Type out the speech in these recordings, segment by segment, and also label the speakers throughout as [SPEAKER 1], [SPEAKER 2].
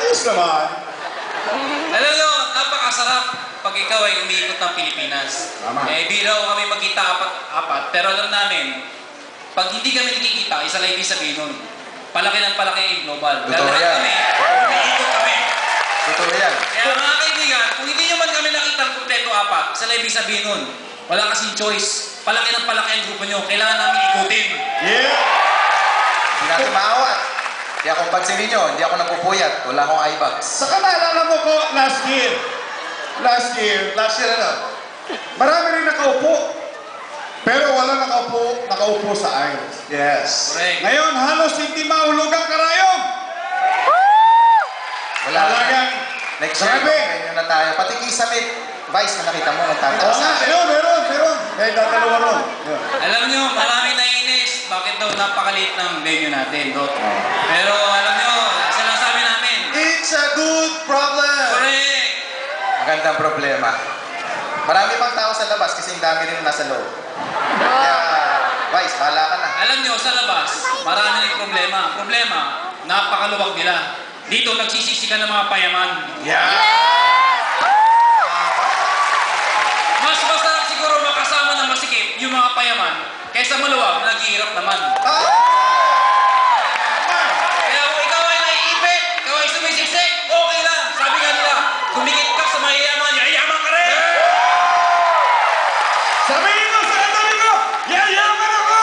[SPEAKER 1] Ayos naman.
[SPEAKER 2] Alam nyo, napakasarap pag ikaw ay umiikot ng Pilipinas.
[SPEAKER 1] Tama.
[SPEAKER 2] Eh, di raw kami magkita apat, pero alam namin, pag hindi kami nakikita, isa lang ibig sabihin nun, palaki ng palaki ang global.
[SPEAKER 3] Totoo yan.
[SPEAKER 2] Kami, umiikot kami.
[SPEAKER 3] Totoo yan.
[SPEAKER 2] Kaya mga kaibigan, kung hindi nyo man kami nakita ng kompleto apat, isa lang ibig sabihin nun, wala kasing choice. Palaki ng palaki ang grupo nyo, kailangan namin ikutin.
[SPEAKER 1] Yeah!
[SPEAKER 3] Hindi natin maawat. Kaya kung pansinin nyo, hindi ako nagpupuyat. Wala akong eye bags.
[SPEAKER 1] Saka naalala mo ko, last year ano? Marami rin nakaupo. Pero wala nakaupo sa aisles. Yes.
[SPEAKER 2] Correct.
[SPEAKER 1] Ngayon, halos hindi mahulog ang karayom.
[SPEAKER 3] Wala.
[SPEAKER 1] Talagang,
[SPEAKER 3] Next year,
[SPEAKER 1] grabe.
[SPEAKER 3] okay na tayo. Pati Kisame, Vice, na nakita mo,
[SPEAKER 1] Oo
[SPEAKER 3] nagtataas.
[SPEAKER 1] nga, meron. May dadalawa ron. Yeah.
[SPEAKER 2] Alam nyo, marami naiinis. Bakit daw napakaliit ng venue natin, Dok? Pero alam nyo, isa lang sabi namin.
[SPEAKER 1] It's a good problem.
[SPEAKER 2] Correct!
[SPEAKER 3] Magandang problema. Marami pang tao sa labas kasi yung dami rin nasa loob. Kaya, Vice, bahala ka na.
[SPEAKER 2] Alam nyo, sa labas, marami ng problema. Ang problema, napakaluwag nila. Dito, nagsisisi ka ng mga payaman.
[SPEAKER 1] Yeah.
[SPEAKER 2] Mas masarap siguro makasama ng masikip yung mga payaman kaysa maluwag na naghihirap naman. Kaya kung ikaw ay naiipit, ikaw ay sumisiksik, okay lang. Sabi nga nila, kumikit ka sa mayayaman, yayaman ka rin!
[SPEAKER 1] Sabihin mo sa katabi ko, yayaman ako!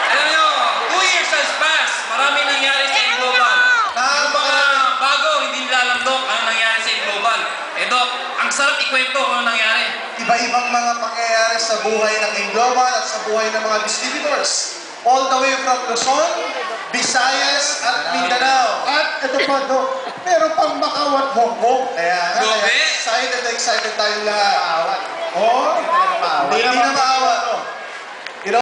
[SPEAKER 2] Alam nyo, 2 years has passed. Maraming nangyari sa Global. Yung mga bago, hindi nila alam, Dok, ano nangyari sa Global. Eh, Dok, ang sarap ikwento ano nangyari.
[SPEAKER 4] Iba-ibang mga pangyayari sa buhay ng Inglobal at sa buhay ng mga distributors. All the way from Luzon, Visayas at Mindanao.
[SPEAKER 1] At ito pa, Dok, meron pang Macau at Hong Kong.
[SPEAKER 4] Kaya
[SPEAKER 2] Grabe.
[SPEAKER 4] excited tayong lahat.